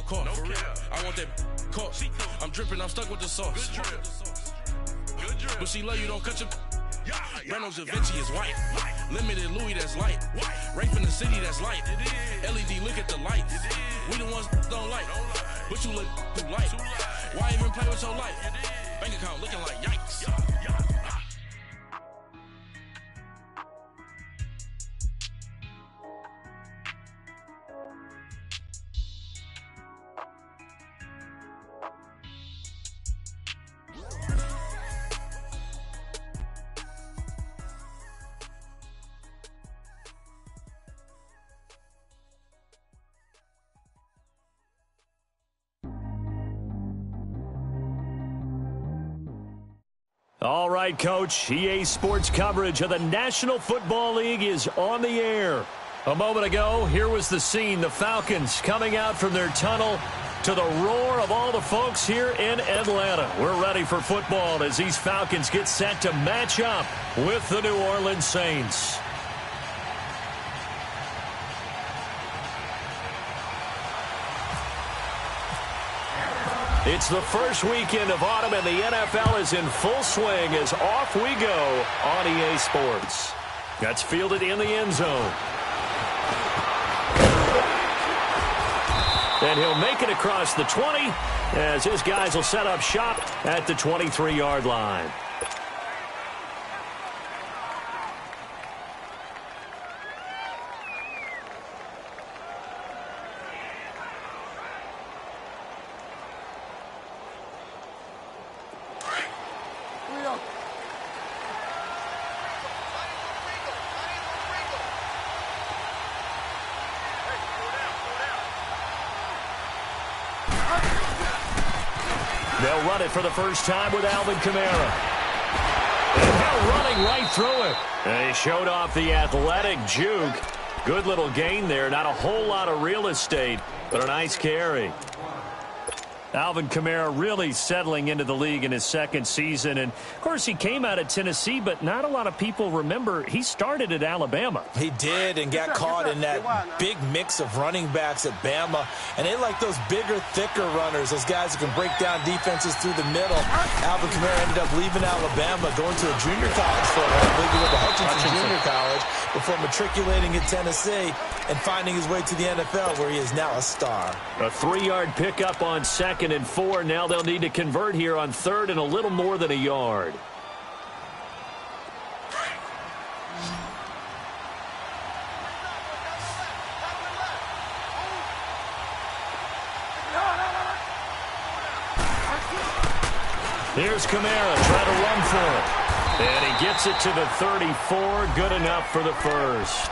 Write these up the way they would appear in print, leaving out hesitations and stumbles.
court. For real. I want that caught. I'm dripping, I'm stuck with the sauce. Good drip. But she love you, don't cut your... Reynolds Da Vinci is white. Limited Louis, that's light. Rape in the city, that's light. LED, look at the lights. We the ones don't like. But you look too light. Why even play with your life? Bank account looking like yikes. All right, Coach. EA Sports coverage of the National Football League is on the air. A moment ago, here was the scene. The Falcons coming out from their tunnel to the roar of all the folks here in Atlanta. We're ready for football as these Falcons get set to match up with the New Orleans Saints. It's the first weekend of autumn, and the NFL is in full swing as off we go on EA Sports. That's fielded in the end zone. And he'll make it across the 20 as his guys will set up shop at the 23-yard line. They'll run it for the first time with Alvin Kamara. And now running right through it. And he showed off the athletic juke. Good little gain there. Not a whole lot of real estate, but a nice carry. Alvin Kamara really settling into the league in his second season. And, of course, he came out of Tennessee, but not a lot of people remember he started at Alabama. He did and got caught in that big mix of running backs at Bama. And they like those bigger, thicker runners, those guys who can break down defenses through the middle. Alvin Kamara ended up leaving Alabama, going to a junior college for a while, maybe with the Hutchinson Junior College, before matriculating at Tennessee and finding his way to the NFL, where he is now a star. A 3-yard pickup on second and 4. Now they'll need to convert here on third and a little more than a yard. Here's Kamara trying to run for it. And he gets it to the 34. Good enough for the first.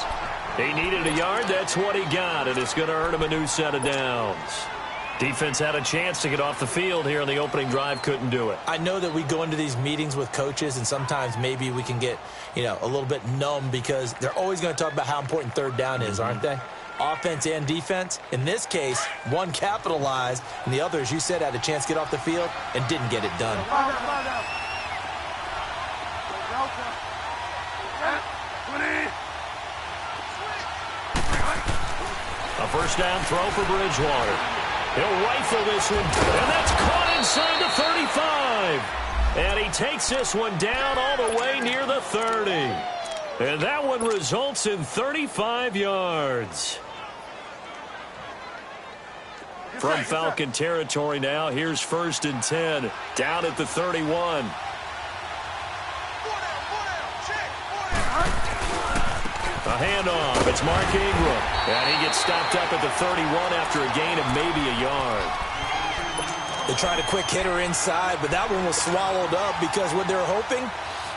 He needed a yard. That's what he got, and it's going to earn him a new set of downs. Defense had a chance to get off the field here on the opening drive, couldn't do it. I know that we go into these meetings with coaches, and sometimes maybe we can get, a little bit numb because they're always going to talk about how important third down is, aren't they? Offense and defense. In this case, one capitalized, and the other, as you said, had a chance to get off the field and didn't get it done. A first down throw for Bridgewater. He'll rifle this one, and that's caught inside the 35. And he takes this one down all the way near the 30. And that one results in 35 yards. From Falcon territory now, here's 1st and 10, down at the 31. A handoff. It's Mark Ingram. And he gets stopped up at the 31 after a gain of maybe a yard. They tried a quick hitter inside, but that one was swallowed up because what they're hoping,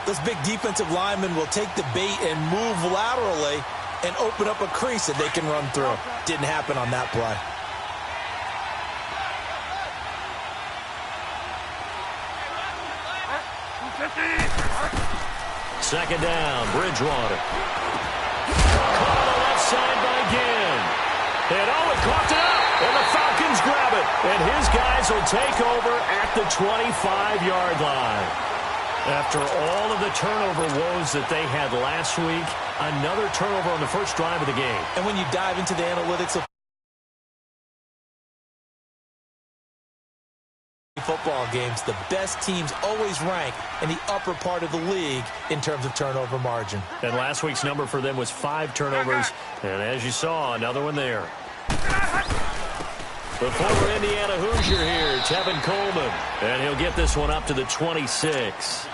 those big defensive linemen will take the bait and move laterally and open up a crease that they can run through. Didn't happen on that play. Second down, Bridgewater. Caught on the left side by Ginn. And Owen coughed it up, and the Falcons grab it. And his guys will take over at the 25-yard line. After all of the turnover woes that they had last week, another turnover on the first drive of the game. And when you dive into the analytics of football games, the best teams always rank in the upper part of the league in terms of turnover margin. And last week's number for them was 5 turnovers. And as you saw, another one there. The former Indiana Hoosier here, Tevin Coleman. And he'll get this one up to the 26.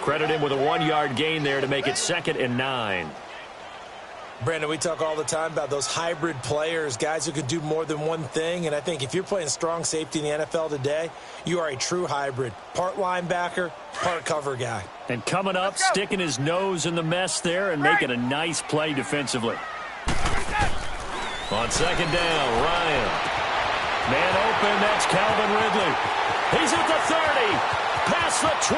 Credit him with a 1-yard gain there to make it 2nd and 9. Brandon, we talk all the time about those hybrid players, guys who can do more than one thing. And I think if you're playing strong safety in the NFL today, you are a true hybrid. Part linebacker, part cover guy. And coming up, sticking his nose in the mess there and making a nice play defensively. On 2nd down, Ryan. Man open, that's Calvin Ridley. He's at the 30, past the 20.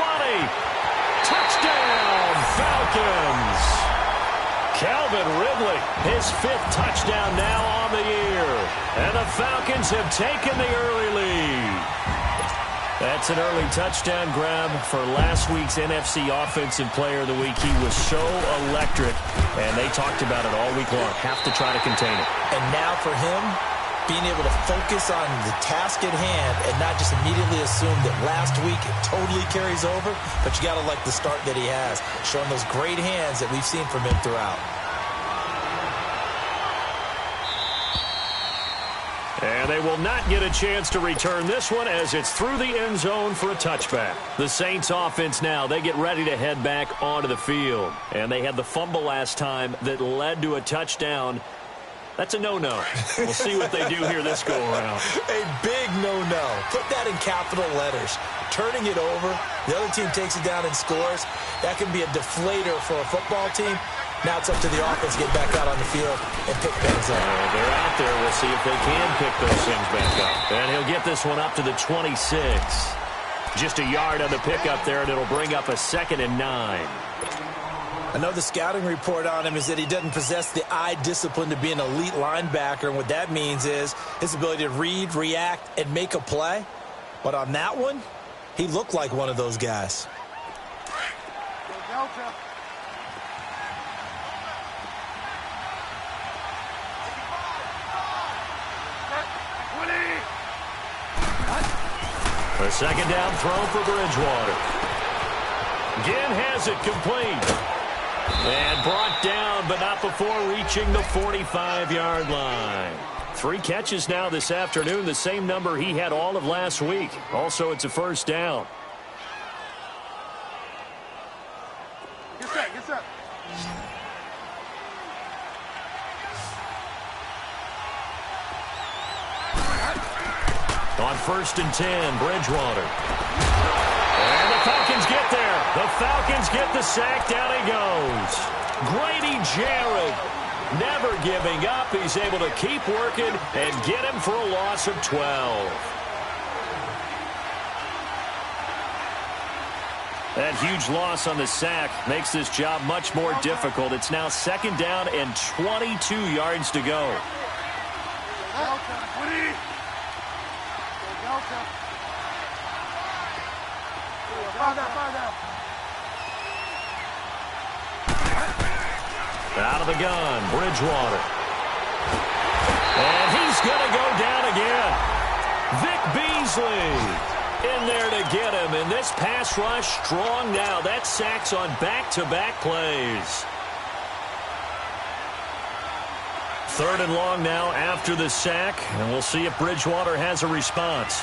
Touchdown, Falcons. Calvin Ridley, his 5th touchdown now on the year. And the Falcons have taken the early lead. That's an early touchdown grab for last week's NFC Offensive Player of the Week. He was so electric, and they talked about it all week long. Have to try to contain it. And now for him, being able to focus on the task at hand and not just immediately assume that last week it totally carries over, but you got to like the start that he has, showing those great hands that we've seen from him throughout. And they will not get a chance to return this one as it's through the end zone for a touchback. The Saints offense now, they get ready to head back onto the field. And they had the fumble last time that led to a touchdown. That's a no-no. We'll see what they do here this go-around. A big no-no. Put that in capital letters. Turning it over, the other team takes it down and scores. That can be a deflator for a football team. Now it's up to the offense to get back out on the field and pick things up. They're out there. We'll see if they can pick those things back up. And he'll get this one up to the 26. Just a yard on the pickup there, and it'll bring up a 2nd and 9. I know the scouting report on him is that he doesn't possess the eye discipline to be an elite linebacker. And what that means is his ability to read, react, and make a play. But on that one, he looked like one of those guys. A 2nd down throw for Bridgewater. Again has it complete. And brought down, but not before reaching the 45-yard line. 3 catches now this afternoon, the same number he had all of last week. Also, it's a 1st down. Get set, get set. On 1st and 10, Bridgewater. And the Falcons get there. The Falcons get the sack. Down he goes. Grady Jarrett never giving up. He's able to keep working and get him for a loss of 12. That huge loss on the sack makes this job much more difficult. It's now 2nd down and 22 yards to go. Out of the gun, Bridgewater. And he's going to go down again. Vic Beasley in there to get him. And this pass rush strong now. That sacks on back-to-back plays. 3rd and long now after the sack. And we'll see if Bridgewater has a response.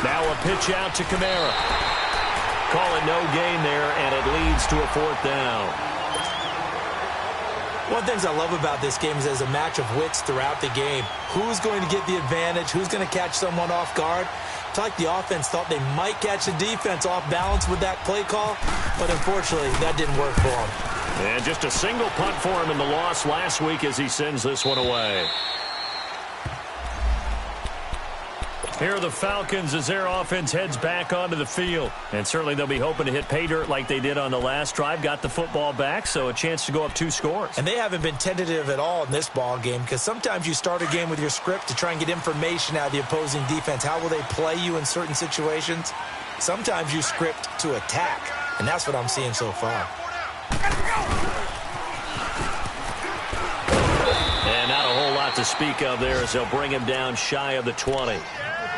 Now a pitch out to Kamara. Call it no gain there, and it leads to a 4th down. One of the things I love about this game is there's a match of wits throughout the game. Who's going to get the advantage? Who's going to catch someone off guard? It's like the offense thought they might catch the defense off balance with that play call, but unfortunately, that didn't work for them. And just a single punt for him in the loss last week as he sends this one away. Here are the Falcons as their offense heads back onto the field. And certainly they'll be hoping to hit pay dirt like they did on the last drive. Got the football back, so a chance to go up 2 scores. And they haven't been tentative at all in this ball game because sometimes you start a game with your script to try and get information out of the opposing defense. How will they play you in certain situations? Sometimes you script to attack, and that's what I'm seeing so far. And not a whole lot to to speak of there as they'll bring him down shy of the 20.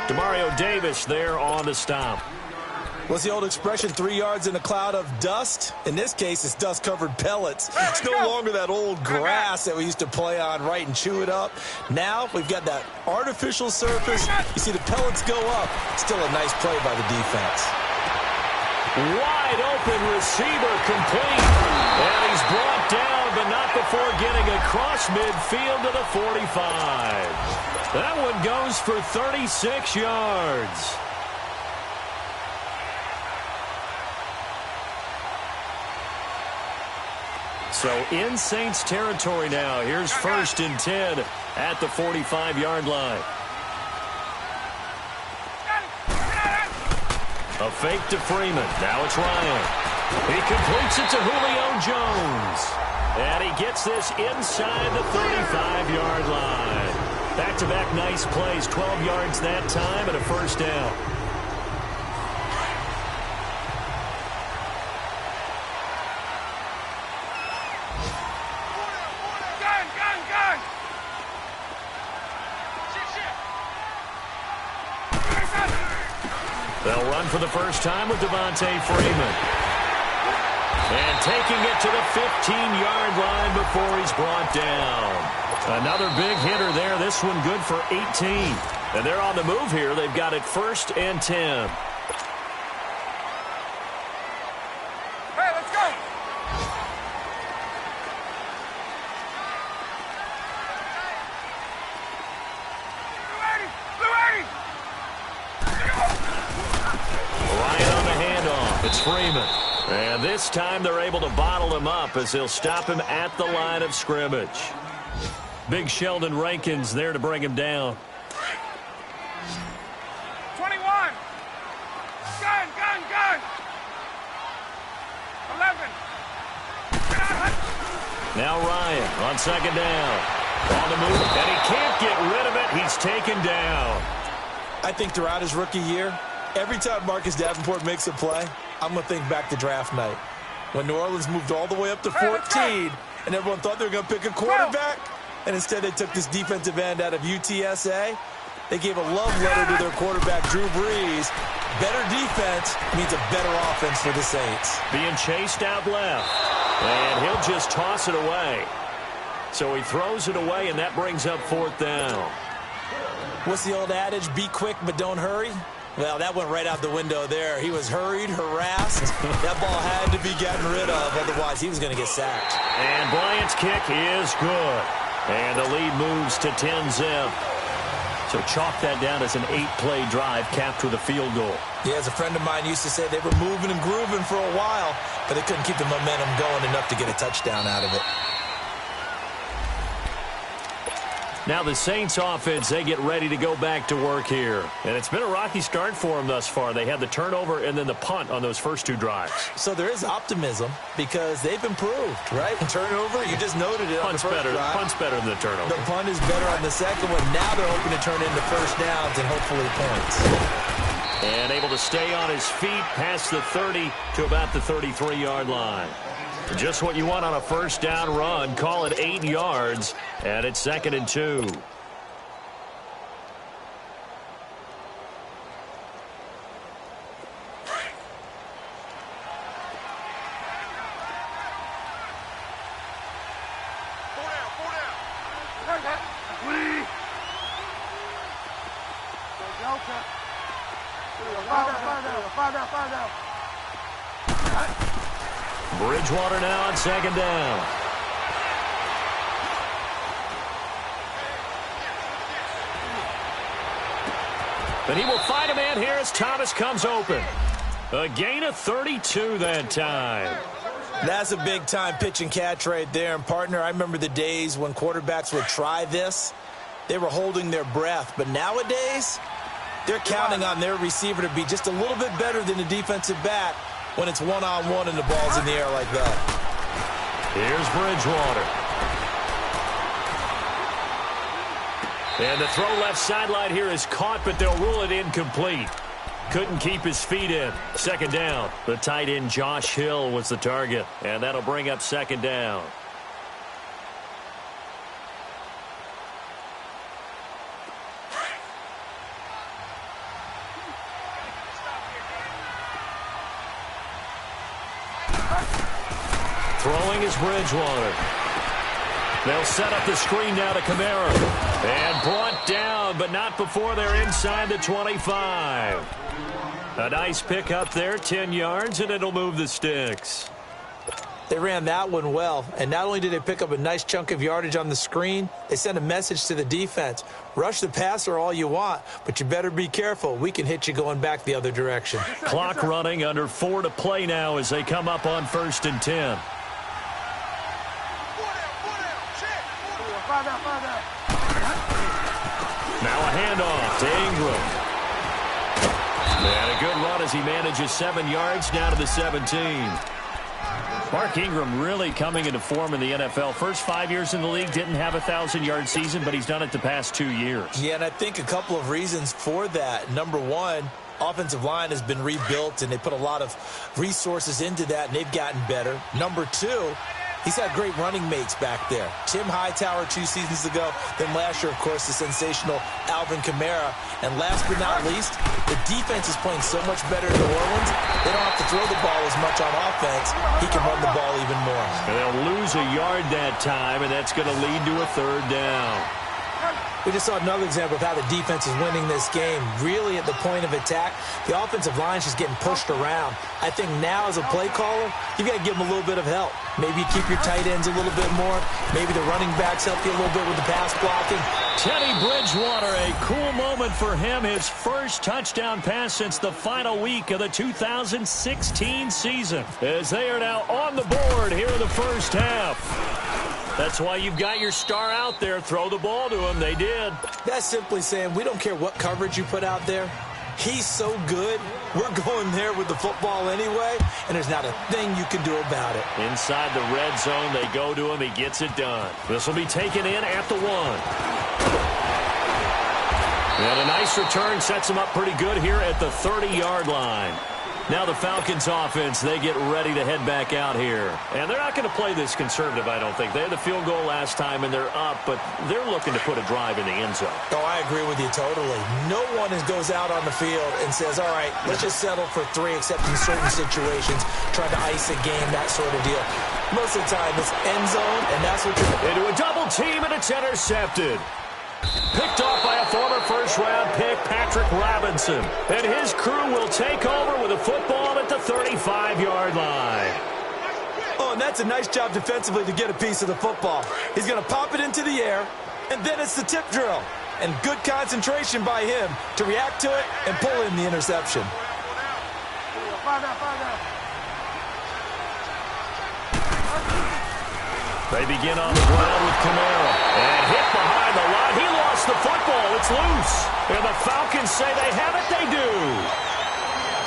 Demario Davis there on the stop. What's the old expression, 3 yards in a cloud of dust? In this case, it's dust-covered pellets. It's no longer that old grass that we used to play on, right, and chew it up. Now we've got that artificial surface. You see the pellets go up. Still a nice play by the defense. Wide open receiver complete. And he's brought down, but not before getting across midfield to the 45. That one goes for 36 yards. So in Saints territory now. Here's 1st and 10 at the 45-yard line. A fake to Freeman. Now it's Ryan. He completes it to Julio Jones. And he gets this inside the 35-yard line. Back-to-back nice plays. 12 yards that time and a 1st down. They'll run for the first time with Devontae Freeman. And taking it to the 15-yard line before he's brought down. Another big hitter there. This one good for 18. And they're on the move here. They've got it 1st and 10. Hey, let's go. Ryan on the handoff. It's Freeman. And this time they're able to bottle him up as they'll stop him at the line of scrimmage. Big Sheldon Rankins there to bring him down. 21. Gun. 11. Now Ryan on 2nd down. On the move, and he can't get rid of it. He's taken down. I think throughout his rookie year, every time Marcus Davenport makes a play, I'm going to think back to draft night. When New Orleans moved all the way up to 14, and everyone thought they were going to pick a quarterback, and instead they took this defensive end out of UTSA. They gave a love letter to their quarterback, Drew Brees. Better defense means a better offense for the Saints. Being chased out left, and he'll just toss it away. So he throws it away, and that brings up 4th down. What's the old adage? Be quick, but don't hurry. Well, that went right out the window there. He was hurried, harassed. That ball had to be gotten rid of, otherwise he was going to get sacked. And Bryant's kick is good. And the lead moves to 10-zip. So chalk that down as an 8-play drive capped with a field goal. Yeah, as a friend of mine used to say, they were moving and grooving for a while, but they couldn't keep the momentum going enough to get a touchdown out of it. Now the Saints offense, they get ready to go back to work here. And it's been a rocky start for them thus far. They had the turnover and then the punt on those first 2 drives. So there is optimism because they've improved, right? Turnover, you just noted it. Punt's on the first drive. Punt's better than the turnover. The punt is better on the second one. Now they're hoping to turn into 1st downs and hopefully points. And able to stay on his feet past the 30 to about the 33-yard line. Just what you want on a 1st down run. Call it 8 yards, and it's 2nd and 2. Bridgewater now on 2nd down. But he will find a man here as Thomas comes open. A gain of 32 that time. That's a big-time pitch and catch right there. And, partner, I remember the days when quarterbacks would try this. They were holding their breath. But nowadays, they're counting on their receiver to be just a little bit better than the defensive back when it's one-on-one and the ball's in the air like that. Here's Bridgewater. And the throw left sideline here is caught, but they'll rule it incomplete. Couldn't keep his feet in. 2nd down. The tight end Josh Hill was the target, and that'll bring up 2nd down. Throwing is Bridgewater. They'll set up the screen now to Kamara. And brought down, but not before they're inside the 25. A nice pick up there, 10 yards, and it'll move the sticks. They ran that one well, and not only did they pick up a nice chunk of yardage on the screen, they sent a message to the defense. Rush the passer all you want, but you better be careful. We can hit you going back the other direction. Clock running, under 4 to play now as they come up on 1st and 10. Now a handoff to Ingram. And a good run as he manages 7 yards down to the 17. Mark Ingram really coming into form in the NFL. First 5 years in the league, didn't have a 1,000-yard season, but he's done it the past 2 years. Yeah, and I think a couple of reasons for that. Number one, offensive line has been rebuilt, and they put a lot of resources into that, and they've gotten better. Number two, he's had great running mates back there. Tim Hightower 2 seasons ago. Then last year, of course, the sensational Alvin Kamara. And last but not least, the defense is playing so much better in New Orleans, they don't have to throw the ball as much on offense. He can run the ball even more. And they'll lose a yard that time, and that's going to lead to a 3rd down. We just saw another example of how the defense is winning this game. Really at the point of attack, the offensive line is just getting pushed around. I think now as a play caller, you've got to give them a little bit of help. Maybe you keep your tight ends a little bit more. Maybe the running backs help you a little bit with the pass blocking. Teddy Bridgewater, a cool moment for him. His first touchdown pass since the final week of the 2016 season. As they are now on the board here in the first half. That's why you've got your star out there. Throw the ball to him. They did. That's simply saying we don't care what coverage you put out there. He's so good. We're going there with the football anyway, and there's not a thing you can do about it. Inside the red zone, they go to him. He gets it done. This will be taken in at the 1. And a nice return sets him up pretty good here at the 30-yard line. Now the Falcons offense, they get ready to head back out here. And they're not going to play this conservative, I don't think. They had the field goal last time, and they're up, but they're looking to put a drive in the end zone. Oh, I agree with you totally. No one goes out on the field and says, all right, let's just settle for 3, except in certain situations, trying to ice a game, that sort of deal. Most of the time, it's end zone, and that's what you're... Into a double team, and it's intercepted. Picked off by a former first-round pick, Patrick Robinson. And his crew will take over with a football at the 35-yard line. Oh, and that's a nice job defensively to get a piece of the football. He's going to pop it into the air, and then it's the tip drill. And good concentration by him to react to it and pull in the interception. They begin on the ground with Kamara. And hit behind the line. He lost the football. It's loose. And the Falcons say they have it. They do.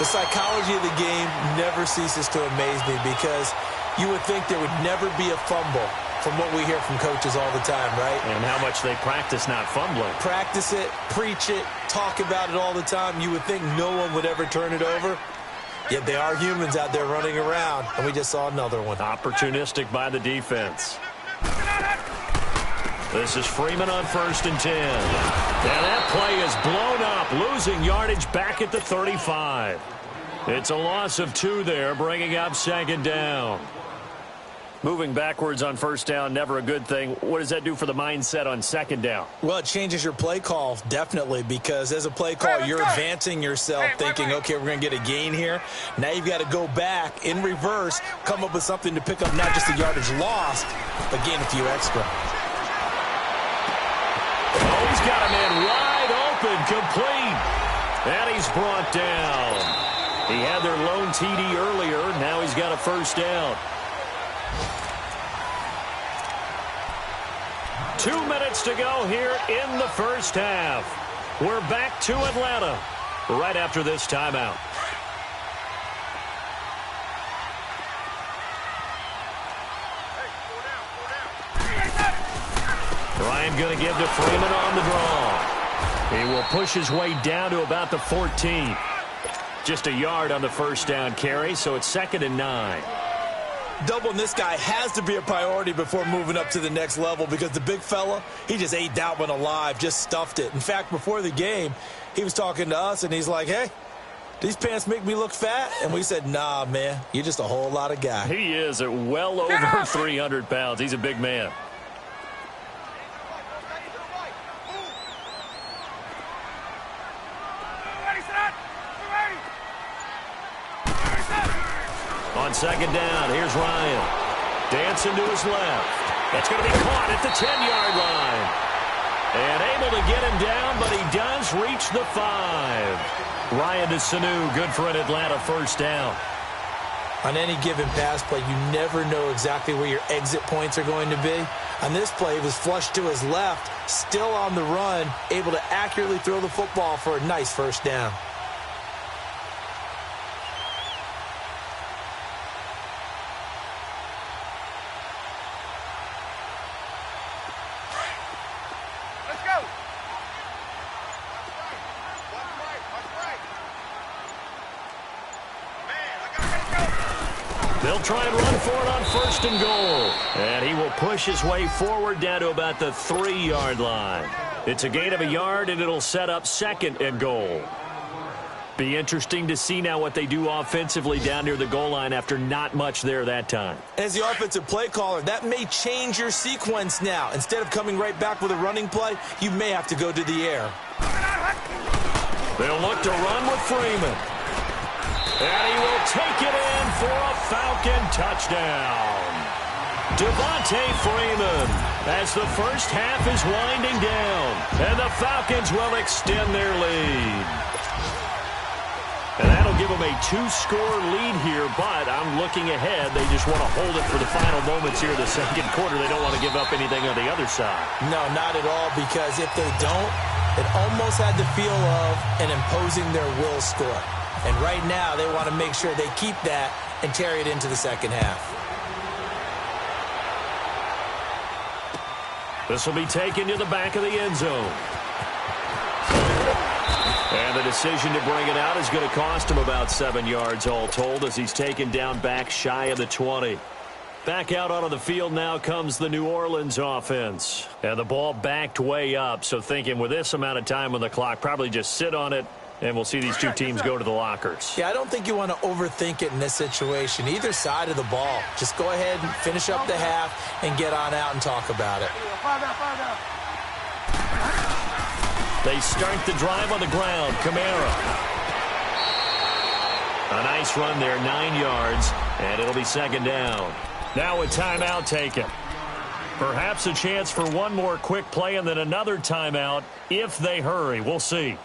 The psychology of the game never ceases to amaze me because you would think there would never be a fumble from what we hear from coaches all the time, right? And how much they practice not fumbling. Practice it, preach it, talk about it all the time. You would think no one would ever turn it over. Yet they are humans out there running around, and we just saw another one. Opportunistic by the defense. This is Freeman on 1st and 10. And that play is blown up, losing yardage back at the 35. It's a loss of 2 there, bringing up 2nd down. Moving backwards on 1st down, never a good thing. What does that do for the mindset on 2nd down? Well, it changes your play call, definitely, because as a play call, you're advancing yourself thinking, okay, we're going to get a gain here. Now you've got to go back in reverse, come up with something to pick up not just the yardage lost, but gain a few extra. Oh, he's got a man wide open, complete. And he's brought down. He had their lone TD earlier. Now he's got a 1st down. 2 minutes to go here in the first half. We're back to Atlanta right after this timeout. Ryan going to give to Freeman on the draw. He will push his way down to about the 14. Just a yard on the 1st down carry, so it's 2nd and 9. Doubling this guy has to be a priority before moving up to the next level because the big fella, he just ate that one alive, just stuffed it. In fact, before the game, he was talking to us, and he's like, hey, these pants make me look fat? And we said, nah, man, you're just a whole lot of guy. He is at well over 300 pounds. He's a big man. On second down, here's Ryan. Dancing to his left. That's going to be caught at the 10-yard line. And able to get him down, but he does reach the 5. Ryan to Sanu, good for an Atlanta first down. On any given pass play, you never know exactly where your exit points are going to be. On this play, he was flushed to his left, still on the run, able to accurately throw the football for a nice first down. They'll try and run for it on first and goal. And he will push his way forward down to about the 3-yard line. It's a gain of a yard, and it'll set up second and goal. Be interesting to see now what they do offensively down near the goal line after not much there that time. As the offensive play caller, that may change your sequence now. Instead of coming right back with a running play, you may have to go to the air. They'll look to run with Freeman. And he will take it in for a Falcon touchdown. Devontae Freeman as the first half is winding down. And the Falcons will extend their lead. And that'll give them a 2-score lead here, but I'm looking ahead. They just want to hold it for the final moments here of the second quarter. They don't want to give up anything on the other side. No, not at all, because if they don't, it almost had the feel of an imposing their will score. And right now, they want to make sure they keep that and carry it into the second half. This will be taken to the back of the end zone. And the decision to bring it out is going to cost him about 7 yards all told as he's taken down back shy of the 20. Back out onto the field now comes the New Orleans offense. And the ball backed way up, so thinking with this amount of time on the clock, probably just sit on it. And we'll see these two teams go to the lockers. Yeah, I don't think you want to overthink it in this situation. Either side of the ball. Just go ahead and finish up the half and get on out and talk about it. They start the drive on the ground. Kamara. A nice run there, 9 yards, and it'll be second down. Now a timeout taken. Perhaps a chance for one more quick play and then another timeout if they hurry. We'll see.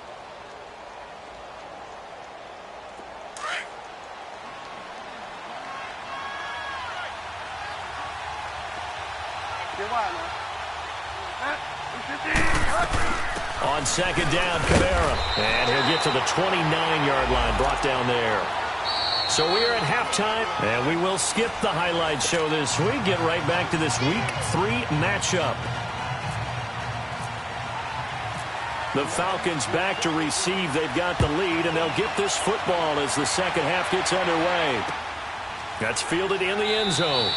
On second down, Kamara. And he'll get to the 29-yard line, brought down there. So we are at halftime, and we will skip the highlight show this week. Get right back to this Week 3 matchup. The Falcons back to receive. They've got the lead, and they'll get this football as the second half gets underway. That's fielded in the end zone.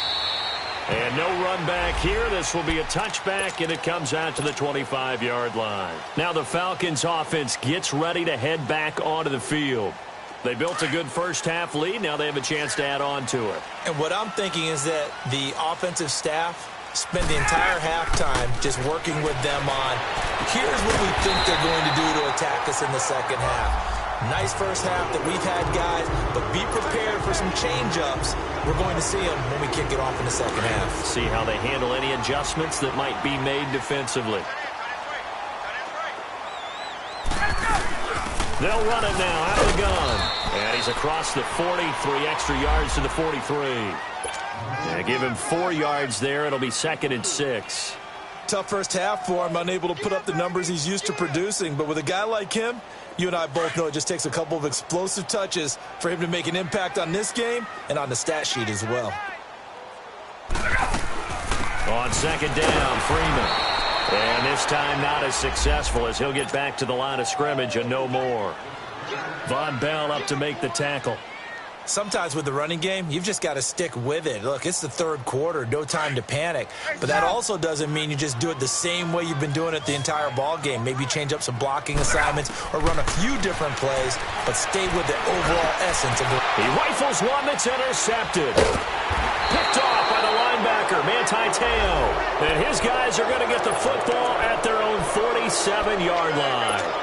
And no run back here. This will be a touchback, and it comes out to the 25-yard line. Now the Falcons offense gets ready to head back onto the field. They built a good first-half lead. Now they have a chance to add on to it. And what I'm thinking is that the offensive staff spend the entire halftime just working with them on, here's what we think they're going to do to attack us in the second half. Nice first half that we've had, guys, but be prepared for some change-ups. We're going to see them when we kick it off in the second half. See how they handle any adjustments that might be made defensively. They'll run it now out of the gun. And he's across the 40, 3 extra yards to the 43. Yeah, give him 4 yards there. It'll be second and 6. Tough first half for him, unable to put up the numbers he's used to producing. But with a guy like him, you and I both know it just takes a couple of explosive touches for him to make an impact on this game and on the stat sheet as well. On second down, Freeman. And this time not as successful as he'll get back to the line of scrimmage and no more. Von Bell up to make the tackle. Sometimes with the running game, you've just got to stick with it. Look, it's the third quarter, no time to panic. But that also doesn't mean you just do it the same way you've been doing it the entire ball game. Maybe change up some blocking assignments or run a few different plays, but stay with the overall essence of the... He rifles one that's intercepted. Picked off by the linebacker, Manti Te'o. And his guys are going to get the football at their own 47-yard line.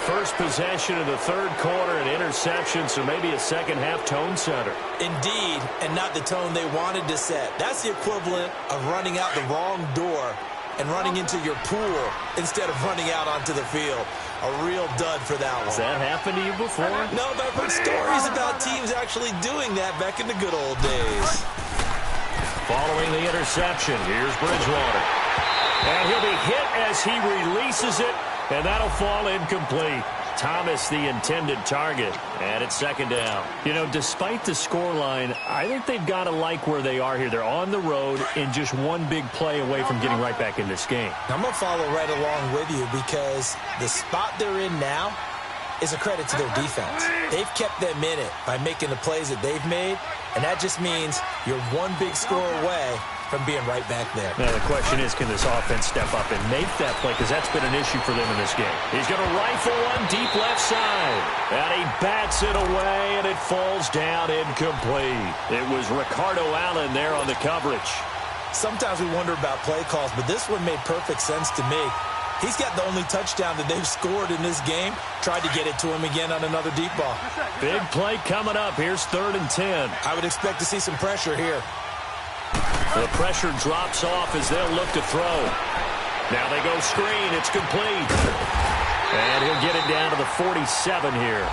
First possession of the third quarter, an interception, so maybe a second-half tone setter. Indeed, and not the tone they wanted to set. That's the equivalent of running out the wrong door and running into your pool instead of running out onto the field. A real dud for that one. Has that happened to you before? No, but I've heard stories about teams actually doing that back in the good old days. Following the interception, here's Bridgewater. And he'll be hit as he releases it. And that'll fall incomplete. Thomas, the intended target. And it's second down. You know, despite the scoreline, I think they've got to like where they are here. They're on the road and just one big play away from getting right back in this game. I'm going to follow right along with you because the spot they're in now is a credit to their defense. They've kept them in it by making the plays that they've made, and that just means you're one big score away from being right back there. Now, the question is, can this offense step up and make that play? Because that's been an issue for them in this game. He's going to rifle one deep left side. And he bats it away, and it falls down incomplete. It was Ricardo Allen there on the coverage. Sometimes we wonder about play calls, but this one made perfect sense to me. He's got the only touchdown that they've scored in this game. Tried to get it to him again on another deep ball. Big play coming up. Here's 3rd and 10. I would expect to see some pressure here. The pressure drops off as they'll look to throw. Now they go screen. It's complete. And he'll get it down to the 47 here.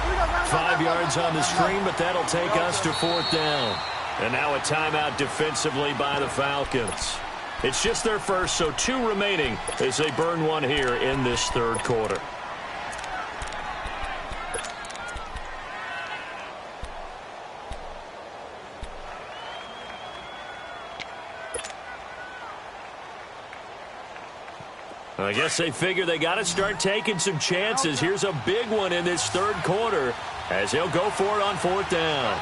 5 yards on the screen, but that'll take us to 4th down. And now a timeout defensively by the Falcons. It's just their first, so 2 remaining as they burn one here in this third quarter. I guess they figure they got to start taking some chances. Here's a big one in this third quarter as he'll go for it on 4th down.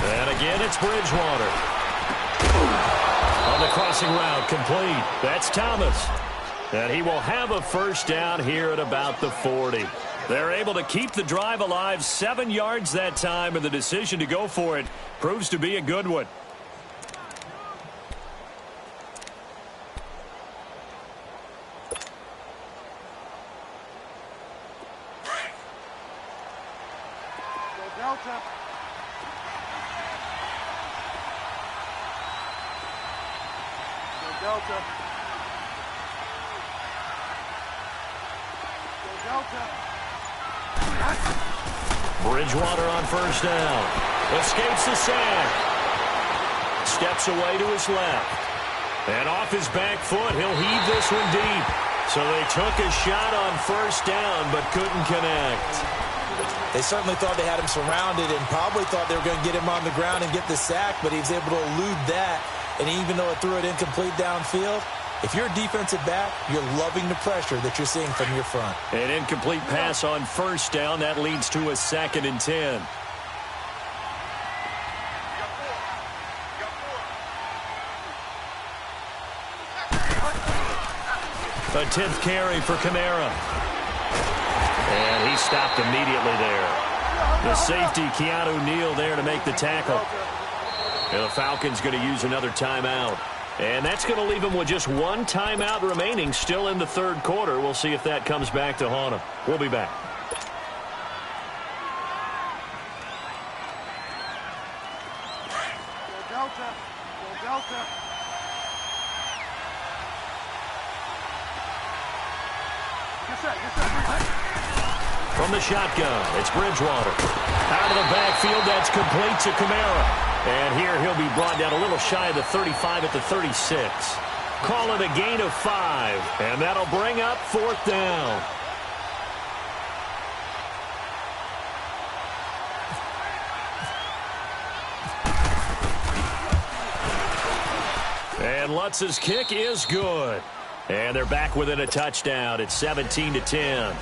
And again, it's Bridgewater. On the crossing route, complete. That's Thomas. And he will have a first down here at about the 40. They're able to keep the drive alive, 7 yards that time, and the decision to go for it proves to be a good one. Delta. Delta. Delta. Bridgewater on first down. Escapes the sack. Steps away to his left. And off his back foot, he'll heave this one deep. So they took a shot on first down, but couldn't connect. They certainly thought they had him surrounded and probably thought they were going to get him on the ground and get the sack, but he was able to elude that. And even though it threw it incomplete downfield, if you're a defensive back, you're loving the pressure that you're seeing from your front. An incomplete pass on first down. That leads to a 2nd and 10. A 10th carry for Kamara. And he stopped immediately there. The safety, Keanu Neal, there to make the tackle. And the Falcons going to use another timeout. And that's going to leave them with just 1 timeout remaining still in the third quarter. We'll see if that comes back to haunt them. We'll be back. Delta. Delta. From the shotgun, it's Bridgewater. Out of the backfield, that's complete to Kamara. And here he'll be brought down a little shy of the 35 at the 36. Call it a gain of 5. And that'll bring up 4th down. And And Lutz's kick is good. And they're back within a touchdown. It's 17-10.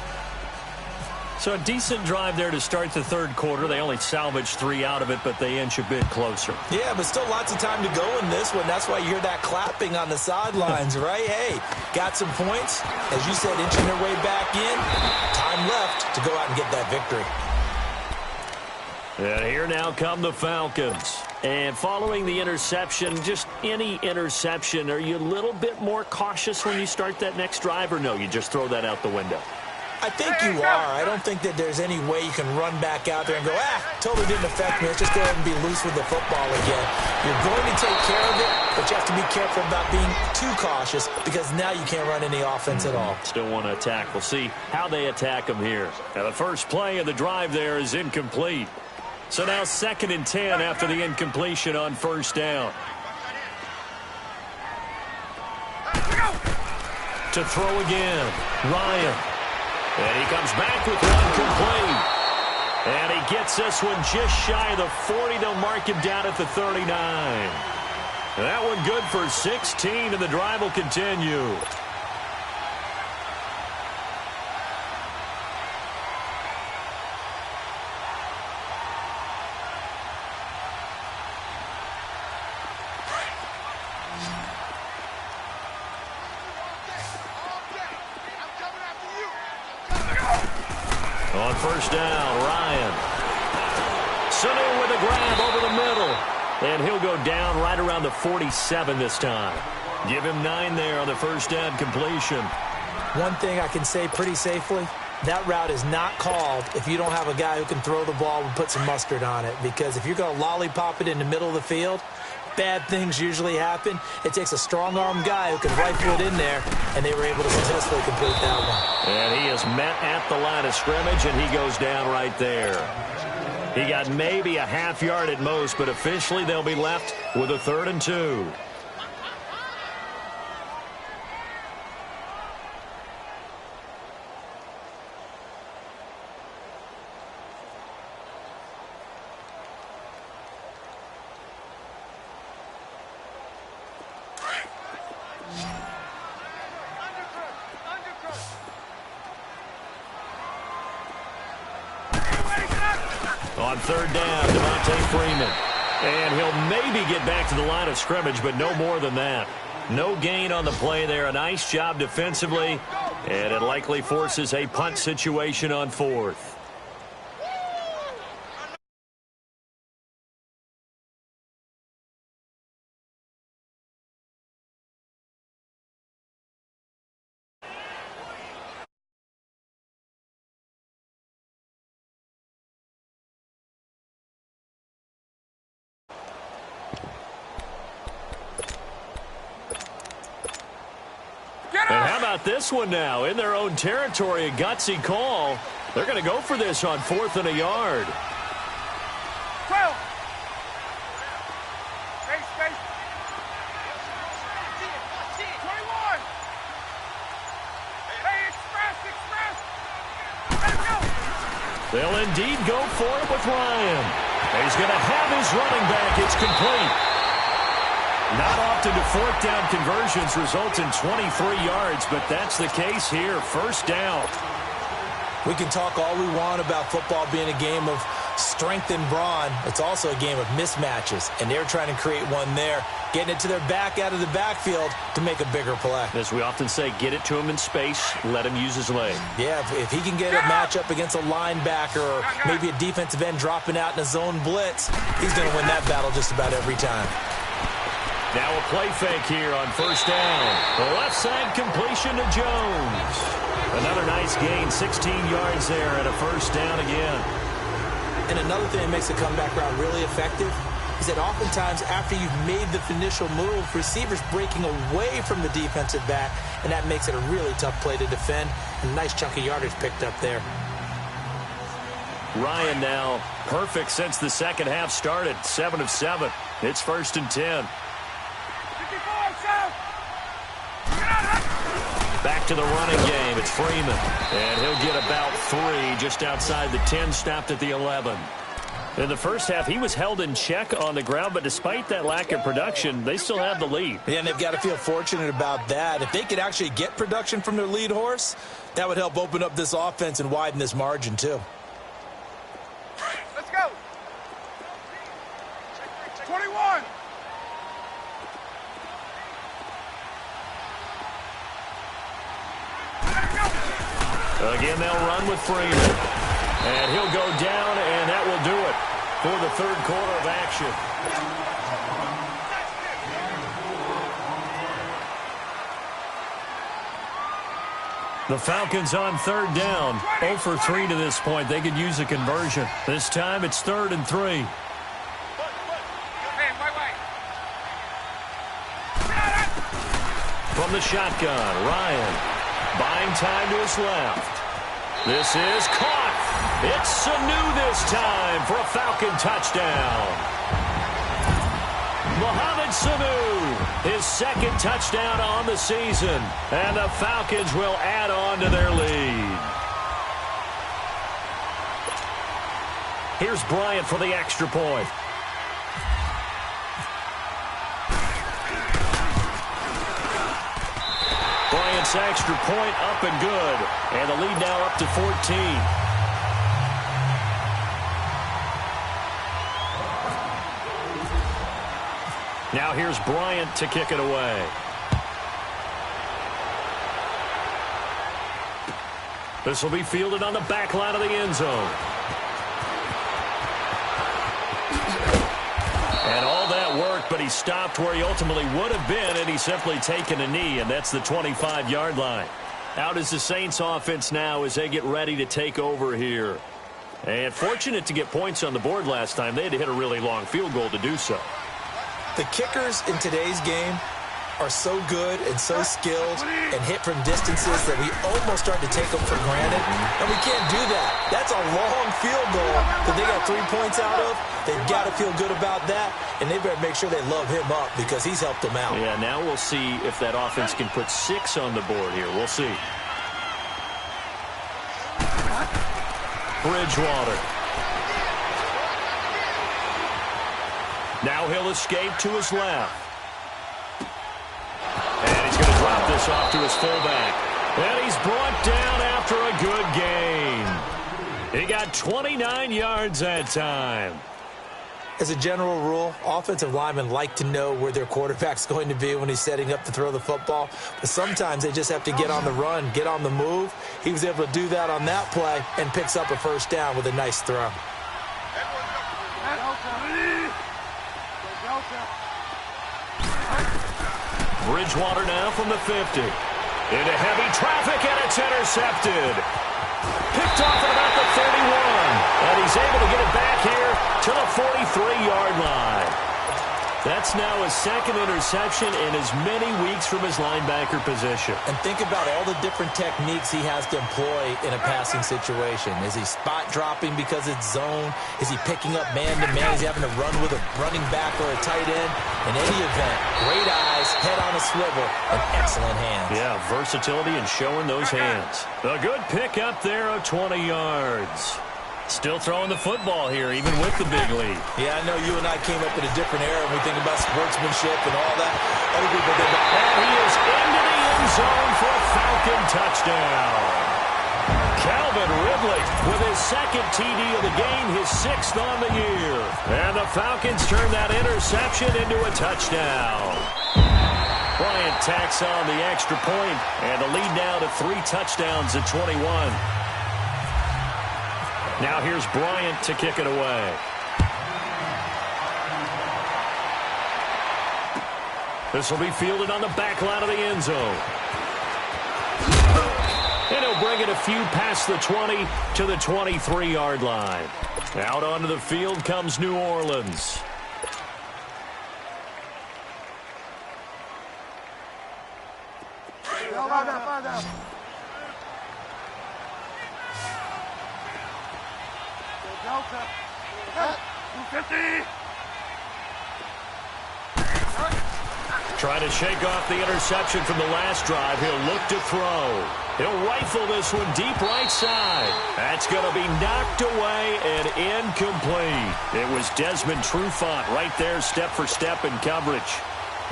So a decent drive there to start the third quarter. They only salvaged 3 out of it, but they inch a bit closer. Yeah, but still lots of time to go in this one. That's why you hear that clapping on the sidelines, right? Hey, got some points. As you said, inching their way back in. Time left to go out and get that victory. And here now come the Falcons. And following the interception, just any interception, are you a little bit more cautious when you start that next drive, or no, you just throw that out the window? I think you are. I don't think that there's any way you can run back out there and go, totally didn't affect me. Let's just go ahead and be loose with the football again. You're going to take care of it, but you have to be careful about being too cautious because now you can't run any offense at all. Still want to attack. We'll see how they attack them here. Now the first play of the drive there is incomplete. So now 2nd and 10 after the incompletion on first down. To throw again, Ryan. And he comes back with one complete. And he gets this one just shy of the 40. They'll mark him down at the 39. And that one good for 16, and the drive will continue. On first down, Ryan. Sanu with a grab over the middle. And he'll go down right around the 47 this time. Give him 9 there on the first down completion. One thing I can say pretty safely, that route is not called if you don't have a guy who can throw the ball and put some mustard on it. Because if you're going to lollipop it in the middle of the field, bad things usually happen. It takes a strong-arm guy who can rifle it in there, and they were able to successfully complete that one. And he is met at the line of scrimmage, and he goes down right there. He got maybe a half yard at most, but officially they'll be left with a 3rd and 2. On 3rd down, Devontae Freeman. And he'll maybe get back to the line of scrimmage, but no more than that. No gain on the play there. A nice job defensively, and it likely forces a punt situation on 4th. And how about this one now? In their own territory, a gutsy call. They're going to go for this on 4th and a yard. 12. Space. 21. Hey, express. Let's go. They'll indeed go for it with Ryan. He's going to have his running back. It's complete. Not often do 4th down conversions result in 23 yards, but that's the case here. First down. We can talk all we want about football being a game of strength and brawn. It's also a game of mismatches, and they're trying to create one there, getting it to their back out of the backfield to make a bigger play. As we often say, get it to him in space, let him use his leg. Yeah, if he can get a matchup against a linebacker or maybe a defensive end dropping out in a zone blitz, he's going to win that battle just about every time. Now a play fake here on first down. The left side completion to Jones. Another nice gain, 16 yards there and a first down again. And another thing that makes the comeback route really effective is that oftentimes after you've made the initial move, receivers breaking away from the defensive back, and that makes it a really tough play to defend. And a nice chunk of yardage picked up there. Ryan now perfect since the second half started, 7 of 7. It's 1st and 10. Back to the running game. It's Freeman. And he'll get about 3 just outside the 10, stopped at the 11. In the first half, he was held in check on the ground, but despite that lack of production, they still have the lead. Yeah, and they've got to feel fortunate about that. If they could actually get production from their lead horse, that would help open up this offense and widen this margin, too. Let's go. 21. Again, they'll run with Freeman. And he'll go down, and that will do it for the third quarter of action. The Falcons on third down. 0 for 3 to this point. They could use a conversion. This time it's 3rd and 3. From the shotgun, Ryan buying time to his left. This is caught. It's Sanu this time for a Falcon touchdown. Mohamed Sanu, his second touchdown on the season. And the Falcons will add on to their lead. Here's Bryant for the extra point. Bryant's extra point up and good. And the lead now up to 14. Now here's Bryant to kick it away. This will be fielded on the back line of the end zone. And all that worked, but he stopped where he ultimately would have been, and he's simply taken a knee, and that's the 25-yard line. Out is the Saints offense now as they get ready to take over here. And fortunate to get points on the board last time. They had to hit a really long field goal to do so. The kickers in today's game are so good and so skilled and hit from distances that we almost start to take them for granted. And we can't do that. That's a long field goal that they got 3 points out of. They've got to feel good about that, and they better make sure they love him up because he's helped them out. Yeah, now we'll see if that offense can put 6 on the board here. We'll see. Bridgewater. Now he'll escape to his left. And he's going to drop this off to his fullback. And he's brought down after a good gain. He got 29 yards that time. As a general rule, offensive linemen like to know where their quarterback's going to be when he's setting up to throw the football. But sometimes they just have to get on the run, get on the move. He was able to do that on that play and picks up a first down with a nice throw. Bridgewater now from the 50. Into heavy traffic, and it's intercepted. Picked off at about the 31. And he's able to get it back here to the 43-yard line. That's now his second interception in as many weeks from his linebacker position. And think about all the different techniques he has to employ in a passing situation. Is he spot dropping because it's zone? Is he picking up man-to-man? Is he having to run with a running back or a tight end? In any event, great eyes, head on a swivel, and excellent hands. Yeah, versatility and showing those hands. A good pick up there of 20 yards. Still throwing the football here, even with the big lead. Yeah, I know you and I came up in a different era when we think about sportsmanship and all that. Other people think about, and he is into the end zone for a Falcon touchdown. Calvin Ridley with his second TD of the game, his 6th on the year. And the Falcons turn that interception into a touchdown. Bryant tacks on the extra point, and the lead now to 3 touchdowns at 21. Now here's Bryant to kick it away. This will be fielded on the back line of the end zone. And he'll bring it a few past the 20 to the 23-yard line. Out onto the field comes New Orleans. Delta. 250. Trying to shake off the interception from the last drive. He'll look to throw. He'll rifle this one deep right side. That's going to be knocked away and incomplete. It was Desmond Trufant right there, step for step in coverage.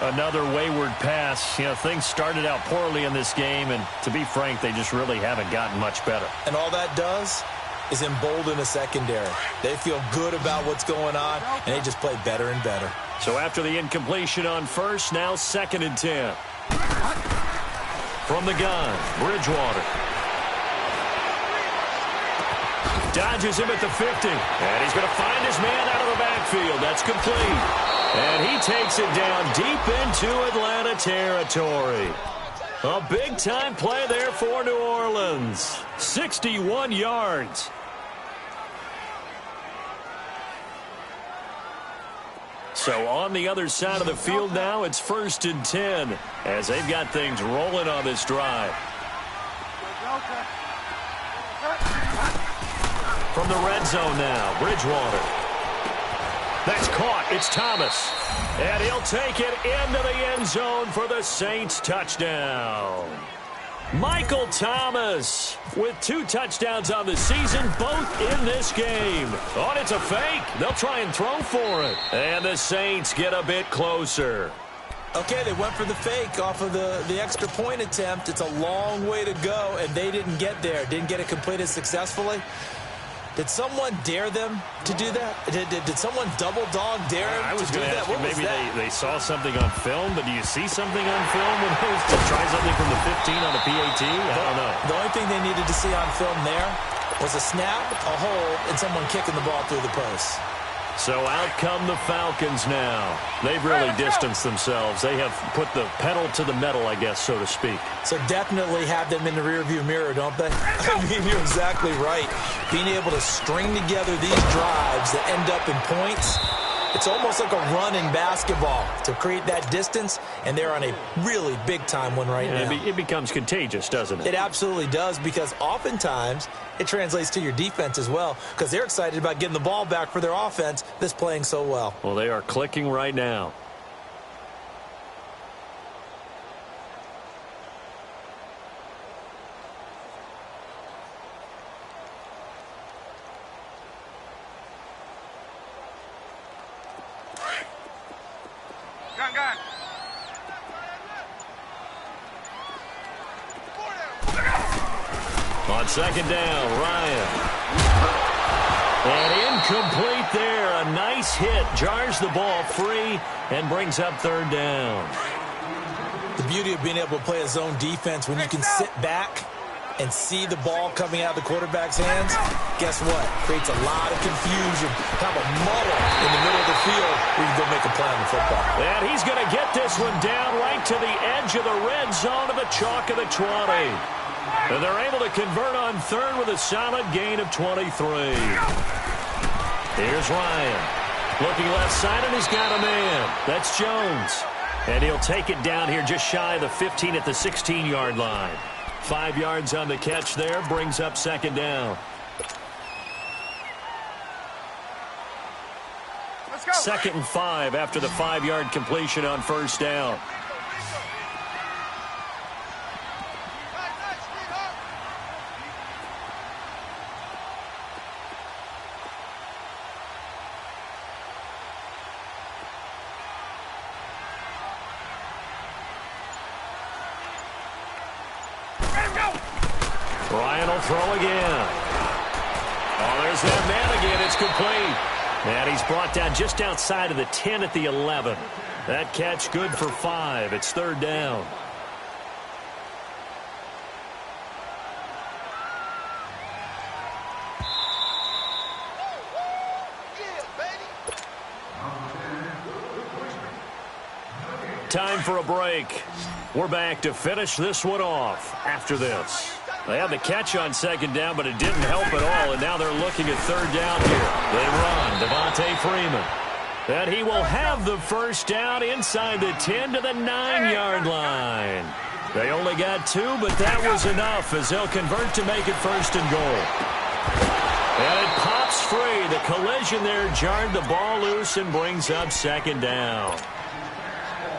Another wayward pass. You know, things started out poorly in this game, and to be frank, they just really haven't gotten much better. And all that does is embolden a secondary. They feel good about what's going on, and they just play better and better. So after the incompletion on first, now 2nd and 10. From the gun, Bridgewater. Dodges him at the 50. And he's going to find his man out of the backfield. That's complete. And he takes it down deep into Atlanta territory. A big-time play there for New Orleans. 61 yards. So on the other side of the field now, it's 1st and 10 as they've got things rolling on this drive. From the red zone now, Bridgewater. That's caught. It's Thomas. And he'll take it into the end zone for the Saints touchdown. Michael Thomas with 2 touchdowns on the season, both in this game. Oh, and it's a fake. They'll try and throw for it. And the Saints get a bit closer. Okay, they went for the fake off of the extra point attempt. It's a long way to go, and they didn't get there. Didn't get it completed successfully. Did someone dare them to do that? Did someone double dog dare them to do that? What was that? Maybe they saw something on film, but do you see something on film when they try something from the 15 on the PAT? I don't know. The only thing they needed to see on film there was a snap, a hold, and someone kicking the ball through the post. So out come the Falcons now. They've really distanced themselves. They have put the pedal to the metal, I guess, so to speak. So definitely have them in the rearview mirror, don't they? I mean, you're exactly right. Being able to string together these drives that end up in points, it's almost like a run in basketball to create that distance, and they're on a really big-time one right now. It becomes contagious, doesn't it? It absolutely does, because oftentimes it translates to your defense as well, because they're excited about getting the ball back for their offense that's playing so well. Well, they are clicking right now. Gun. On 2nd down, Ryan. And incomplete there. A nice hit. Jars the ball free and brings up 3rd down. The beauty of being able to play a zone defense when you can sit back and see the ball coming out of the quarterback's hands, guess what? Creates a lot of confusion. Kind of a muddle in the middle of the field where you can go make a play on the football. And he's going to get this one down right to the edge of the red zone of the chalk of the 20. And they're able to convert on 3rd with a solid gain of 23. Here's Ryan. Looking left side, and he's got a man. That's Jones. And he'll take it down here just shy of the 15 at the 16-yard line. 5 yards on the catch there, brings up 2nd down. Let's go. 2nd and 5 after the 5-yard completion on 1st down. Ryan will throw again. Oh, there's that man again. It's complete. And he's brought down just outside of the 10 at the 11. That catch good for 5. It's 3rd down. Time for a break. We're back to finish this one off after this. They had the catch on 2nd down, but it didn't help at all, and now they're looking at 3rd down here. They run, Devontae Freeman. And he will have the 1st down inside the 10 to the 9-yard line. They only got 2, but that was enough as they'll convert to make it 1st and goal. And it pops free. The collision there jarred the ball loose and brings up 2nd down.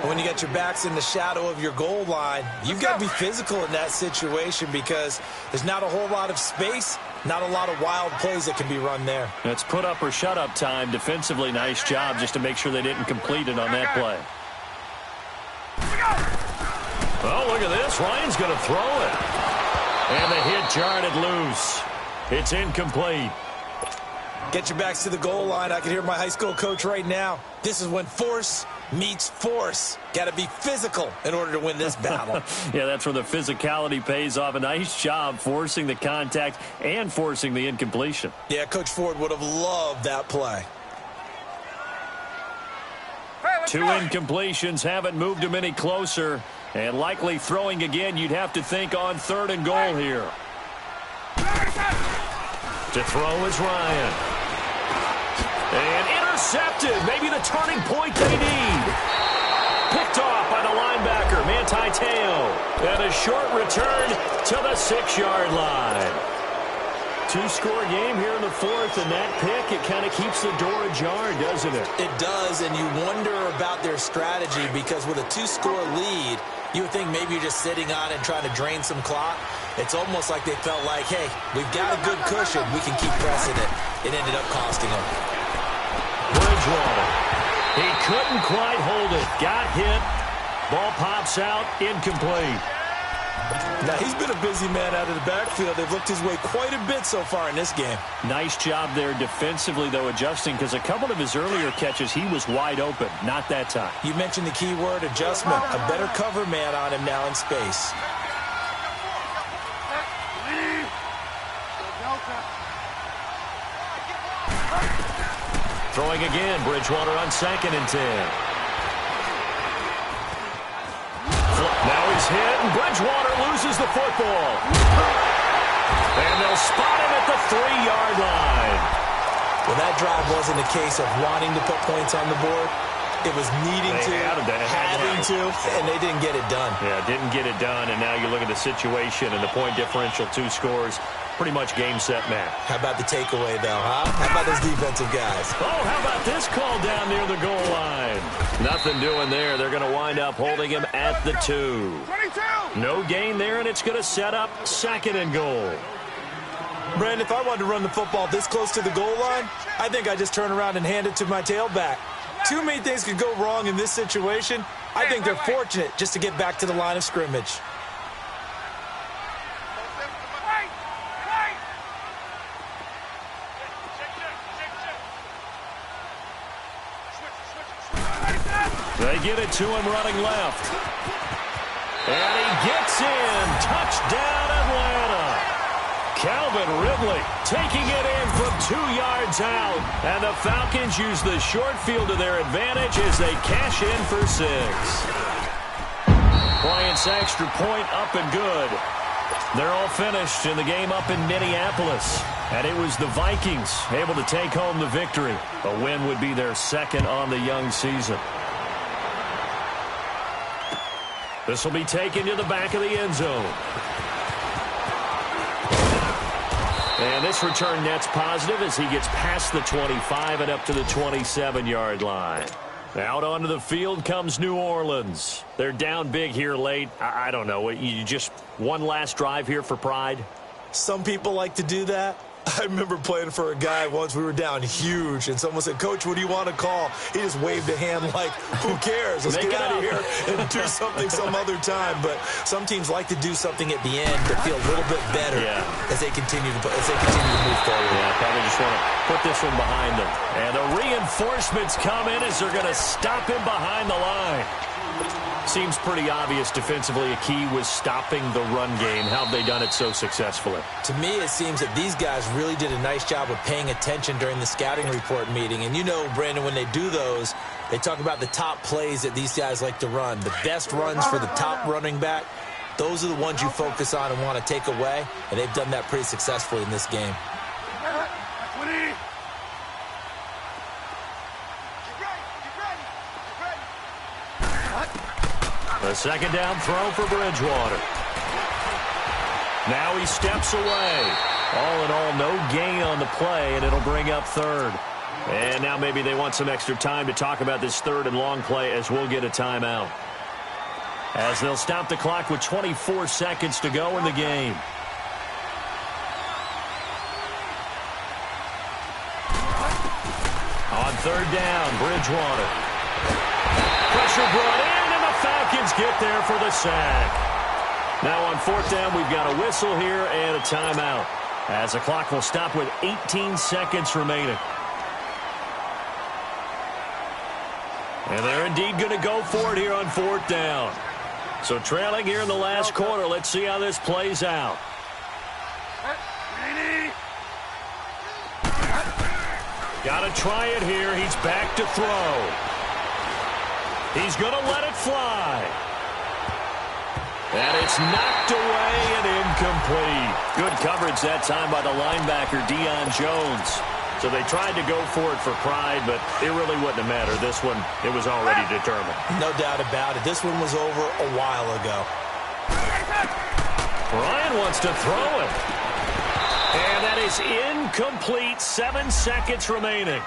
When you get your backs in the shadow of your goal line, you've got to be physical in that situation because there's not a whole lot of space, not a lot of wild plays that can be run there. It's put up or shut up time. Defensively, nice job just to make sure they didn't complete it on that play. Oh, look at this. Ryan's going to throw it. And the hit jarred it loose. It's incomplete. Get your backs to the goal line. I can hear my high school coach right now. This is when force meets force. Got to be physical in order to win this battle. Yeah, that's where the physicality pays off. A nice job forcing the contact and forcing the incompletion. Yeah, Coach Ford would have loved that play. Two incompletions haven't moved him any closer. And likely throwing again, you'd have to think on 3rd and goal here. To throw is Ryan. And intercepted. Maybe the turning point they need. Picked off by the linebacker, Manti Te'o. And a short return to the 6-yard line. 2-score game here in the 4th, and that pick, it kind of keeps the door ajar, doesn't it? It does, and you wonder about their strategy because with a 2-score lead, you would think maybe you're just sitting on it and trying to drain some clock. It's almost like they felt like, hey, we've got a good cushion. We can keep pressing it. It ended up costing them. Bridgewater. He couldn't quite hold it. Got hit. Ball pops out. Incomplete. Now, he's been a busy man out of the backfield. They've looked his way quite a bit so far in this game. Nice job there defensively, though, adjusting, because a couple of his earlier catches, he was wide open. Not that time. You mentioned the key word, adjustment. A better cover man on him now in space. Throwing again, Bridgewater on 2nd and 10. Now he's hit, and Bridgewater loses the football. And they'll spot him at the 3-yard line. Well, that drive wasn't a case of wanting to put points on the board. It was needing to, having to, and they didn't get it done. Yeah, didn't get it done, and now you look at the situation and the point differential, 2 scores. Pretty much game, set, match. How about the takeaway, though, huh? How about those defensive guys? Oh, how about this call down near the goal line? Nothing doing there. They're going to wind up holding him at the 2. 22. No gain there, and it's going to set up 2nd and goal. Brandon, if I wanted to run the football this close to the goal line, I think I'd just turn around and hand it to my tailback. Too many things could go wrong in this situation. I think they're fortunate just to get back to the line of scrimmage. They get it to him running left. And he gets in. Touchdown, Atlanta. Calvin Ridley taking it in from 2 yards out. And the Falcons use the short field to their advantage as they cash in for 6. Bryant's extra point up and good. They're all finished in the game up in Minneapolis. And it was the Vikings able to take home the victory. A win would be their 2nd on the young season. This will be taken to the back of the end zone. And this return net's positive as he gets past the 25 and up to the 27-yard line. Out onto the field comes New Orleans. They're down big here late. I don't know. You just one last drive here for pride? Some people like to do that. I remember playing for a guy once. We were down huge, and someone said, "Coach, what do you want to call?" He just waved a hand like, who cares? Let's get out of here and do something some other time. But some teams like to do something at the end to feel a little bit better as they continue to move forward. Yeah, probably just want to put this one behind them. And the reinforcements come in as they're going to stop him behind the line. Seems pretty obvious defensively a key was stopping the run game. How have they done it so successfully? To me, it seems that these guys really did a nice job of paying attention during the scouting report meeting. And you know, Brandon, when they do those, they talk about the top plays that these guys like to run. The best runs for the top running back, those are the ones you focus on and want to take away. And they've done that pretty successfully in this game. 20. A 2nd down throw for Bridgewater. Now he steps away. All in all, no gain on the play, and it'll bring up 3rd. And now maybe they want some extra time to talk about this third and long play as we'll get a timeout. As they'll stop the clock with 24 seconds to go in the game. On third down, Bridgewater. Pressure brought in, and the Falcons get there for the sack. Now on fourth down, we've got a whistle here and a timeout, as the clock will stop with 18 seconds remaining. And they're indeed going to go for it here on fourth down. So trailing here in the last quarter. Let's see how this plays out. Got to try it here. He's back to throw. He's going to let it fly. And it's knocked away and incomplete. Good coverage that time by the linebacker, Deion Jones. So they tried to go for it for pride, but it really wouldn't have mattered. This one, it was already determined. No doubt about it. This one was over a while ago. Ryan wants to throw it. And that is incomplete. 7 seconds remaining.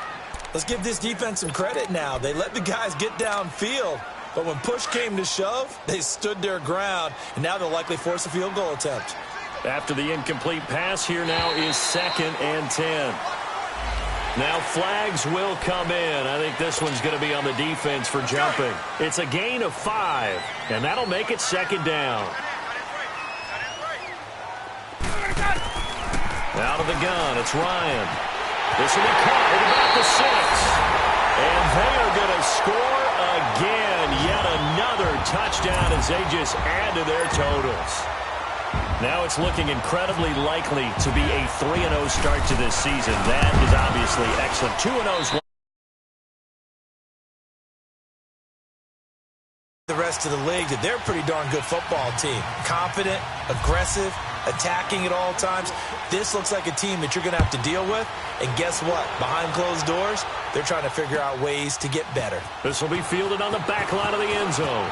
Let's give this defense some credit now. They let the guys get downfield, but when push came to shove, they stood their ground, and now they'll likely force a field goal attempt. After the incomplete pass, here now is 2nd and 10. Now flags will come in. I think this one's going to be on the defense for jumping. It's a gain of 5, and that'll make it 2nd down. Out of the gun, it's Ryan. This will be caught at about the 6. And they are going to score again. Yet another touchdown as they just add to their totals. Now it's looking incredibly likely to be a 3-0 start to this season. That is obviously excellent. 2-0's the rest of the league that they're a pretty darn good football team. Confident, aggressive, attacking at all times. This looks like a team that you're going to have to deal with. And guess what? Behind closed doors, they're trying to figure out ways to get better. This will be fielded on the back line of the end zone.